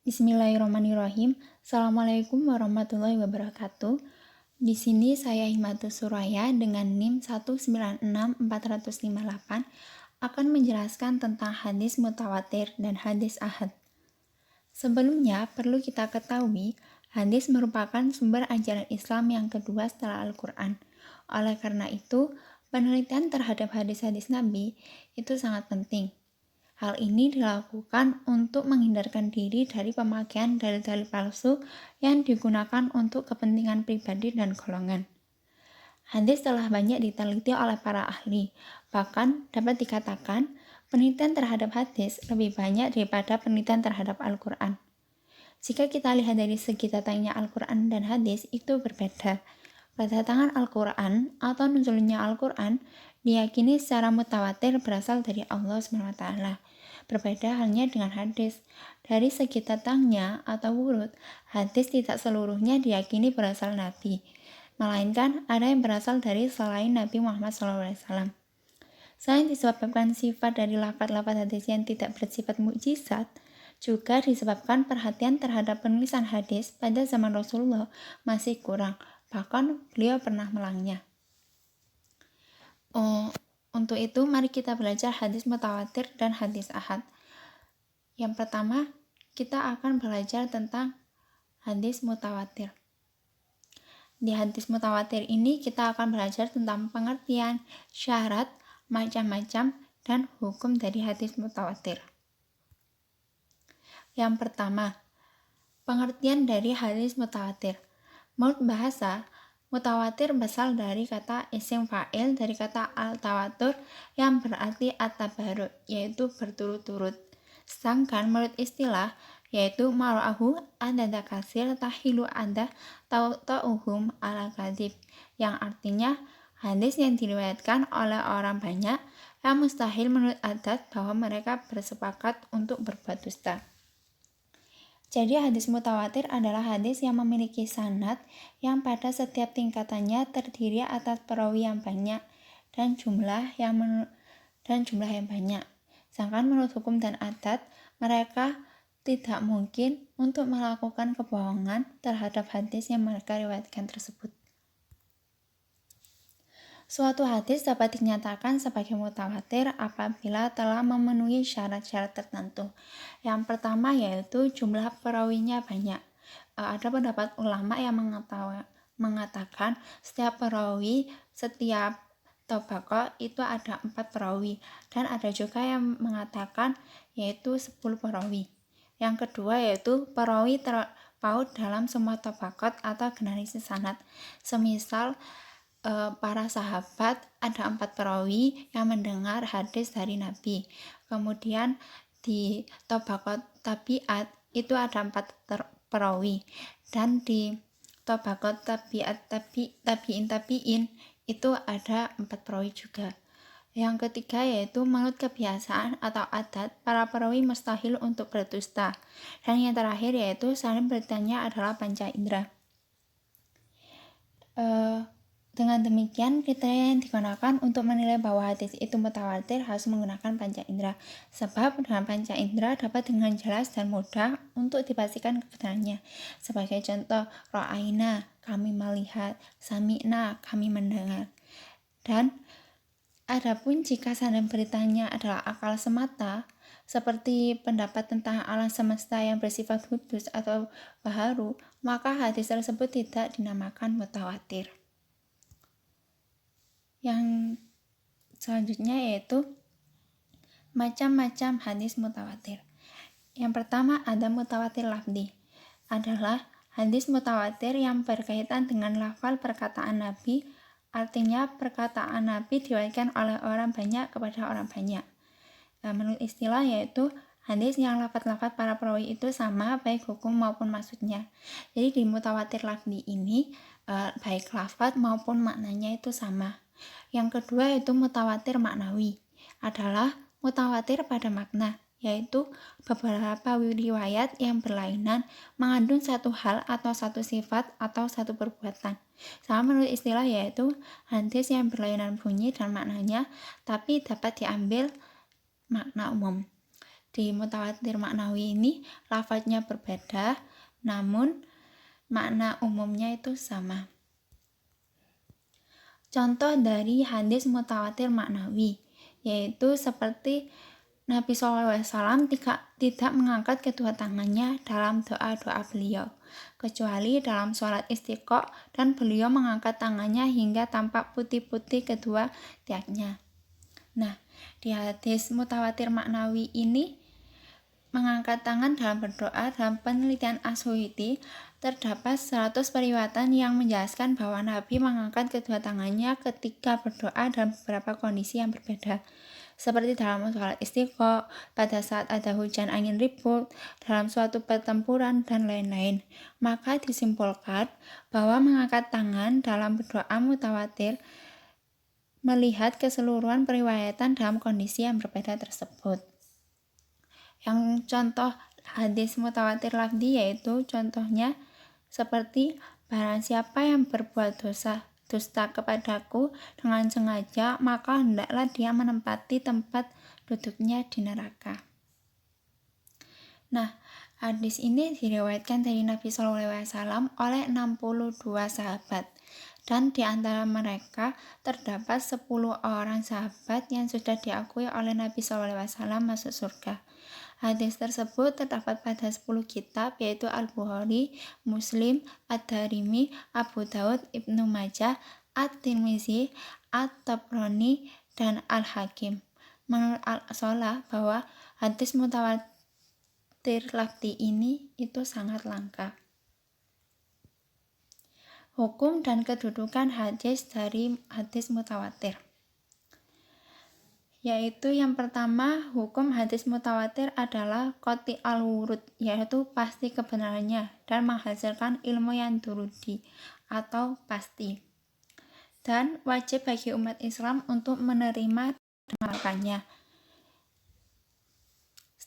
Bismillahirrahmanirrahim. Assalamualaikum warahmatullahi wabarakatuh. Di sini saya Himatus Suraya dengan NIM 1964458 akan menjelaskan tentang hadis mutawatir dan hadis ahad. Sebelumnya, perlu kita ketahui, hadis merupakan sumber ajaran Islam yang kedua setelah Al-Quran. Oleh karena itu, penelitian terhadap hadis-hadis Nabi itu sangat penting. Hal ini dilakukan untuk menghindarkan diri dari pemakaian dalil-dalil palsu yang digunakan untuk kepentingan pribadi dan golongan. Hadis telah banyak diteliti oleh para ahli, bahkan dapat dikatakan penelitian terhadap hadis lebih banyak daripada penelitian terhadap Al-Quran. Jika kita lihat dari segi datangnya Al-Quran dan hadis itu berbeda. Kedatangan Al-Quran atau nuzulnya Al-Quran diyakini secara mutawatir berasal dari Allah SWT. Berbeda halnya dengan hadis. Dari segi datangnya atau wurud, hadis tidak seluruhnya diyakini berasal Nabi, melainkan ada yang berasal dari selain Nabi Muhammad SAW. Selain disebabkan sifat dari lafaz-lafaz hadis yang tidak bersifat mukjizat, juga disebabkan perhatian terhadap penulisan hadis pada zaman Rasulullah masih kurang, bahkan beliau pernah melangnya. Untuk itu, mari kita belajar hadis mutawatir dan hadis ahad. Yang pertama, kita akan belajar tentang hadis mutawatir. Di hadis mutawatir ini, kita akan belajar tentang pengertian, syarat, macam-macam, dan hukum dari hadis mutawatir. Yang pertama, pengertian dari hadis mutawatir. Menurut bahasa, mutawatir berasal dari kata isim fa'il dari kata al-tawatur yang berarti at-tabaruk, yaitu berturut-turut. Sedangkan menurut istilah, yaitu mar'ahu adada kasir tahilu ada ta'uhum ala kadib, yang artinya hadis yang diriwayatkan oleh orang banyak yang mustahil menurut adat bahwa mereka bersepakat untuk berbuat dusta. Jadi hadis mutawatir adalah hadis yang memiliki sanad yang pada setiap tingkatannya terdiri atas perawi yang banyak dan jumlah yang banyak. Sedangkan menurut hukum dan adat, mereka tidak mungkin untuk melakukan kebohongan terhadap hadis yang mereka riwayatkan tersebut. Suatu hadis dapat dinyatakan sebagai mutawatir apabila telah memenuhi syarat-syarat tertentu. Yang pertama yaitu jumlah perawinya banyak. Ada pendapat ulama yang mengatakan setiap perawi, setiap tabaqah itu ada 4 perawi, dan ada juga yang mengatakan yaitu 10 perawi. Yang kedua yaitu perawi terpaut dalam semua tabaqat atau generasi sanad. Semisal para sahabat ada 4 perawi yang mendengar hadis dari Nabi. Kemudian di tabaqat tabi'at itu ada 4 perawi, dan di tabaqat tabi'in itu ada 4 perawi juga. Yang ketiga yaitu menurut kebiasaan atau adat para perawi mustahil untuk berdusta. Dan yang terakhir yaitu saling bertanya adalah panca indera. Dengan demikian, kriteria yang digunakan untuk menilai bahwa hadis itu mutawatir harus menggunakan panca indera. Sebab dengan panca indera dapat dengan jelas dan mudah untuk dipastikan kebenarannya. Sebagai contoh, ra'aina, kami melihat, sami'na, kami mendengar. Dan adapun jika sanad beritanya adalah akal semata, seperti pendapat tentang alam semesta yang bersifat hudus atau baharu, maka hadis tersebut tidak dinamakan mutawatir. Yang selanjutnya yaitu macam-macam hadis mutawatir. Yang pertama ada mutawatir lafzi, adalah hadis mutawatir yang berkaitan dengan lafal perkataan Nabi, artinya perkataan Nabi diriwayatkan oleh orang banyak kepada orang banyak. Menurut istilah yaitu hadis yang lafaz-lafaz para perawi itu sama baik hukum maupun maksudnya. Jadi di mutawatir lafzi ini baik lafaz maupun maknanya itu sama. Yang kedua yaitu mutawatir maknawi, adalah mutawatir pada makna, yaitu beberapa riwayat yang berlainan mengandung satu hal atau satu sifat atau satu perbuatan. Sama menurut istilah yaitu hadis yang berlainan bunyi dan maknanya tapi dapat diambil makna umum. Di mutawatir maknawi ini lafadznya berbeda, namun makna umumnya itu sama. Contoh dari hadis mutawatir maknawi yaitu seperti Nabi SAW tidak mengangkat kedua tangannya dalam doa-doa beliau, kecuali dalam sholat istiqo, dan beliau mengangkat tangannya hingga tampak putih-putih kedua tiaknya. Nah, di hadis mutawatir maknawi ini, mengangkat tangan dalam berdoa dalam penelitian As-Suyuti, terdapat 100 periwatan yang menjelaskan bahwa Nabi mengangkat kedua tangannya ketika berdoa dalam beberapa kondisi yang berbeda. Seperti dalam sholat istiqo, pada saat ada hujan angin ribut, dalam suatu pertempuran, dan lain-lain. Maka disimpulkan bahwa mengangkat tangan dalam berdoa mutawatir melihat keseluruhan periwayatan dalam kondisi yang berbeda tersebut. Yang contoh hadis mutawatir lafzi yaitu contohnya seperti barang siapa yang berbuat dusta kepadaku dengan sengaja, maka hendaklah dia menempati tempat duduknya di neraka. Nah, hadis ini diriwayatkan dari Nabi SAW oleh 62 sahabat, dan di antara mereka terdapat 10 orang sahabat yang sudah diakui oleh Nabi SAW masuk surga. Hadis tersebut terdapat pada 10 kitab yaitu Al-Bukhari, Muslim, Ad-Darimi, Abu Daud, Ibnu Majah, At-Tirmizi, At-Tabrani, dan Al-Hakim. Menurut Al-Solah bahwa hadis mutawatir lafzi ini itu sangat langka. Hukum dan kedudukan hadis dari hadis mutawatir, yaitu yang pertama, hukum hadis mutawatir adalah qati al-wurud, yaitu pasti kebenarannya dan menghasilkan ilmu yang durudi atau pasti, dan wajib bagi umat Islam untuk menerima dan mengamalkannya.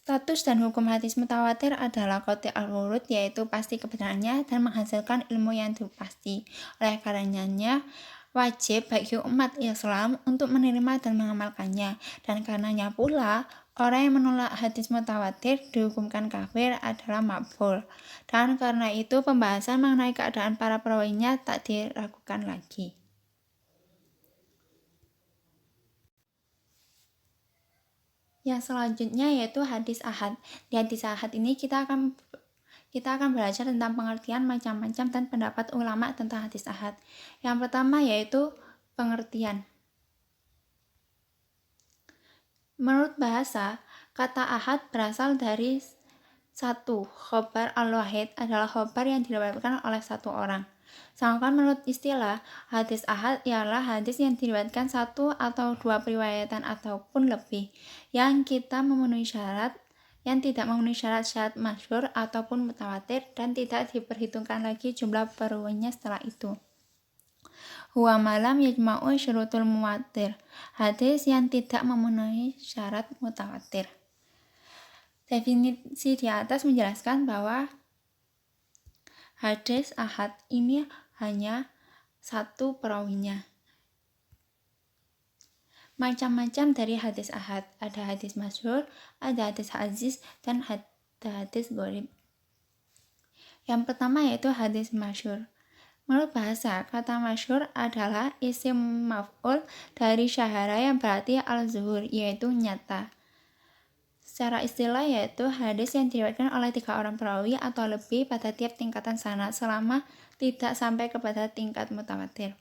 Status dan hukum hadis mutawatir adalah qati al-wurud, yaitu pasti kebenarannya dan menghasilkan ilmu yang pasti. Oleh karenanya wajib bagi umat Islam untuk menerima dan mengamalkannya, dan karenanya pula orang yang menolak hadis mutawatir dihukumkan kafir adalah makfur, dan karena itu pembahasan mengenai keadaan para perawinya tak diragukan lagi. Yang selanjutnya yaitu hadis ahad. Di hadis ahad ini kita akan belajar tentang pengertian macam-macam dan pendapat ulama tentang hadis ahad. Yang pertama yaitu pengertian. Menurut bahasa, kata ahad berasal dari satu. Khobar al-wahid adalah khobar yang diriwayatkan oleh satu orang. Sedangkan menurut istilah, hadis ahad ialah hadis yang diriwayatkan satu atau dua periwayatan ataupun lebih, yang tidak memenuhi syarat masyhur ataupun mutawatir, dan tidak diperhitungkan lagi jumlah perawinya setelah itu. Huwa malam yajma'u syurutul muwatir, hadis yang tidak memenuhi syarat mutawatir. Definisi di atas menjelaskan bahwa hadis ahad ini hanya satu perawinya. Macam-macam dari hadis ahad, ada hadis masyhur, ada hadis aziz, dan ada hadis gharib. Yang pertama yaitu hadis masyhur. Menurut bahasa, kata masyhur adalah isim maf'ul dari syahara yang berarti al-zuhur, yaitu nyata. Secara istilah yaitu hadis yang diriwayatkan oleh 3 orang perawi atau lebih pada tiap tingkatan sanad selama tidak sampai kepada tingkat mutawatir.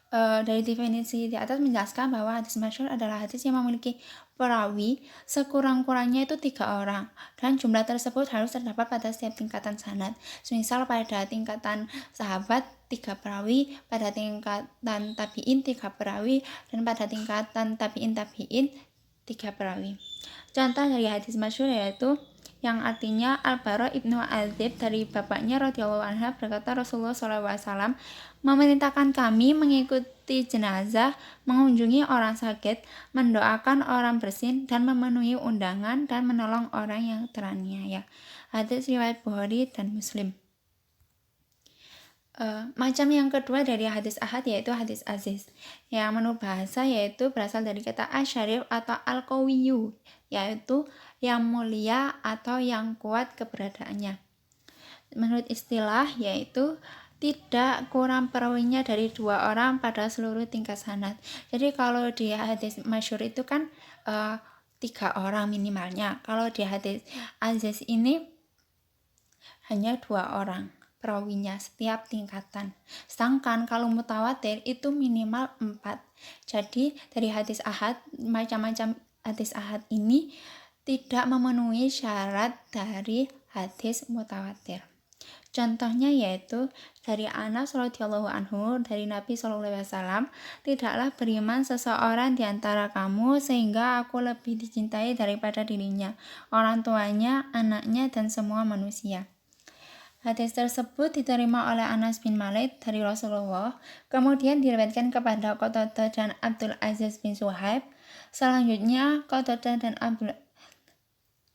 Dari definisi di atas menjelaskan bahwa hadis masyhur adalah hadis yang memiliki perawi sekurang-kurangnya itu 3 orang, dan jumlah tersebut harus terdapat pada setiap tingkatan sanad. Semisal pada tingkatan sahabat 3 perawi, pada tingkatan tabi'in 3 perawi, dan pada tingkatan tabi'in 3 perawi. Contoh dari hadis masyhur yaitu yang artinya Al-Bara ibnu Azib dari bapaknya radhiyallahu anha berkata, Rasulullah SAW memerintahkan kami mengikuti jenazah, mengunjungi orang sakit, mendoakan orang bersin, dan memenuhi undangan dan menolong orang yang teraniaya. Hadis riwayat Bukhari dan Muslim. Macam yang kedua dari hadis ahad yaitu hadis aziz, yang menurut bahasa yaitu berasal dari kata asyarif atau al-qawiyu, yaitu yang mulia atau yang kuat keberadaannya. Menurut istilah yaitu tidak kurang perawinya dari 2 orang pada seluruh tingkat sanad. Jadi kalau di hadis masyhur itu kan 3 orang minimalnya. Kalau di hadis aziz ini hanya 2 orang perawinya setiap tingkatan. Sedangkan kalau mutawatir itu minimal 4. Jadi dari hadis ahad, macam-macam hadis ahad ini tidak memenuhi syarat dari hadis mutawatir. Contohnya yaitu dari Anas radhiyallahu anhu dari Nabi SAW, tidaklah beriman seseorang di antara kamu sehingga aku lebih dicintai daripada dirinya, orang tuanya, anaknya, dan semua manusia. Hadis tersebut diterima oleh Anas bin Malik dari Rasulullah, kemudian diriwayatkan kepada Qatadah dan Abdul Aziz bin Suhaib. Selanjutnya Qatadah dan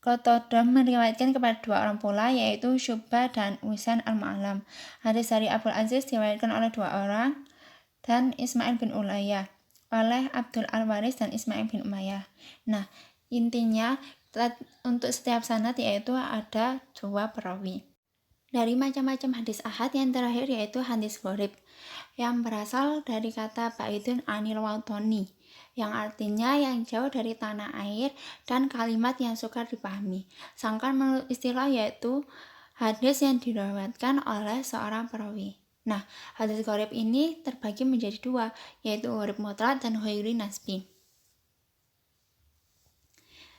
Qatadah meriwayatkan kepada 2 orang pula, yaitu Syu'bah dan Husain al-Mu'allam. Hadis dari Abdul Aziz diriwayatkan oleh 2 orang dan Ismail bin Ulayyah, oleh Abdul Al-Waris dan Ismail bin Umayyah. Nah, intinya untuk setiap sanad yaitu ada 2 perawi. Dari macam-macam hadis ahad yang terakhir yaitu hadis gharib, yang berasal dari kata ba'idun anil watoni, yang artinya yang jauh dari tanah air, dan kalimat yang sukar dipahami. Sedangkan menurut istilah yaitu hadis yang diriwayatkan oleh seorang perawi. Nah, hadis gharib ini terbagi menjadi 2, yaitu gharib mutlak dan ghairi nasbi.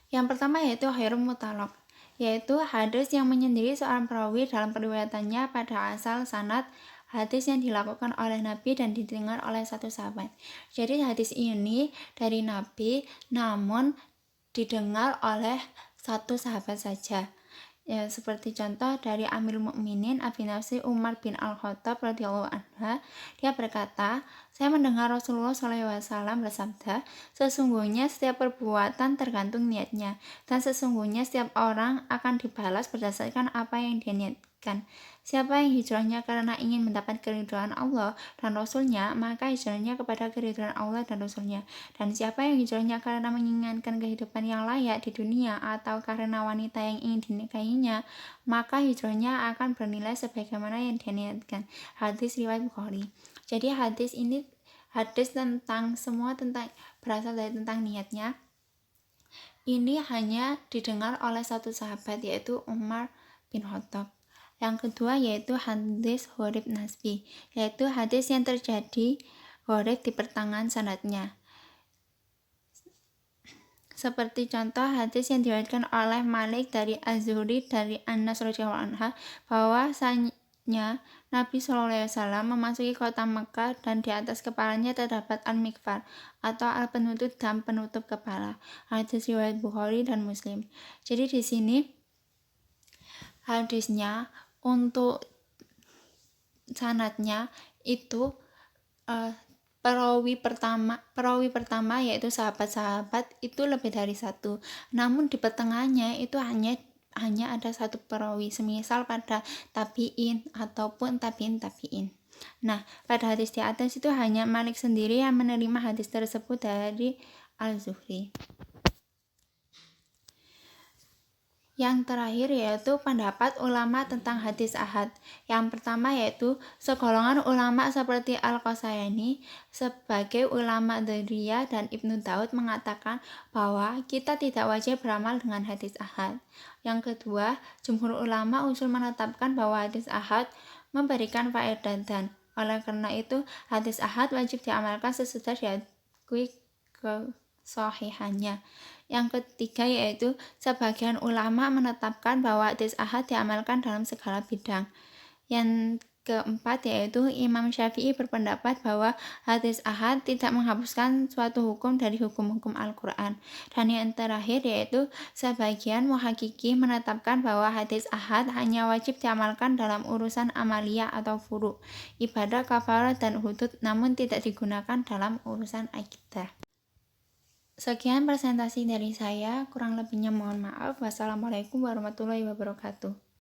Yang pertama yaitu ghairi mutlak, yaitu hadis yang menyendiri seorang perawi dalam periwayatannya pada asal sanad hadis yang dilakukan oleh Nabi dan didengar oleh satu sahabat. Jadi hadis ini dari Nabi namun didengar oleh satu sahabat saja. Ya, seperti contoh dari Amirul Mukminin Abi Nafsi Umar bin Al-Khattab radhiyallahu anhu, dia berkata, saya mendengar Rasulullah SAW bersabda, sesungguhnya setiap perbuatan tergantung niatnya, dan sesungguhnya setiap orang akan dibalas berdasarkan apa yang dia niatkan. Siapa yang hijrahnya karena ingin mendapat keridhaan Allah dan Rasulnya, maka hijrahnya kepada keridhaan Allah dan Rasulnya. Dan siapa yang hijrahnya karena menginginkan kehidupan yang layak di dunia atau karena wanita yang ingin dinikahinya, maka hijrahnya akan bernilai sebagaimana yang dia niatkan. Hadis riwayat Bukhari. Jadi hadis ini hadis tentang semua tentang berasal dari tentang niatnya. Ini hanya didengar oleh satu sahabat yaitu Umar bin Khattab. Yang kedua yaitu hadis gharib nasbi, yaitu hadis yang terjadi gharib di pertengahan sanadnya. Seperti contoh hadis yang diriwayatkan oleh Malik dari Az-Zuhri dari Anas radhiyallahu anhu bahwasanya Nabi SAW memasuki kota Mekah dan di atas kepalanya terdapat al-mikfar atau al-penutup dan penutup kepala. Hadis riwayat Bukhari dan Muslim. Jadi di sini hadisnya untuk sanadnya itu perawi pertama yaitu sahabat-sahabat itu lebih dari 1. Namun di pertengahannya itu hanya ada 1 perawi, semisal pada tabi'in ataupun tabi'in. Nah, pada hadis di atas itu hanya Malik sendiri yang menerima hadis tersebut dari Al-Zuhri. Yang terakhir yaitu pendapat ulama tentang hadis ahad. Yang pertama yaitu segolongan ulama seperti Al-Qasayani sebagai ulama Dzahiriyah dan Ibnu Daud mengatakan bahwa kita tidak wajib beramal dengan hadis ahad. Yang kedua, jumhur ulama usul menetapkan bahwa hadis ahad memberikan faedah dan oleh karena itu hadis ahad wajib diamalkan sesudah diakui kesahihannya. Yang ketiga yaitu sebagian ulama menetapkan bahwa hadis ahad diamalkan dalam segala bidang. Yang keempat yaitu Imam Syafi'i berpendapat bahwa hadis ahad tidak menghapuskan suatu hukum dari hukum-hukum Al-Quran. Dan yang terakhir yaitu sebagian muhaqqiqin menetapkan bahwa hadis ahad hanya wajib diamalkan dalam urusan amaliyah atau furu, ibadah, kafarah, dan hudud, namun tidak digunakan dalam urusan akidah. Sekian presentasi dari saya, kurang lebihnya mohon maaf. Wassalamualaikum warahmatullahi wabarakatuh.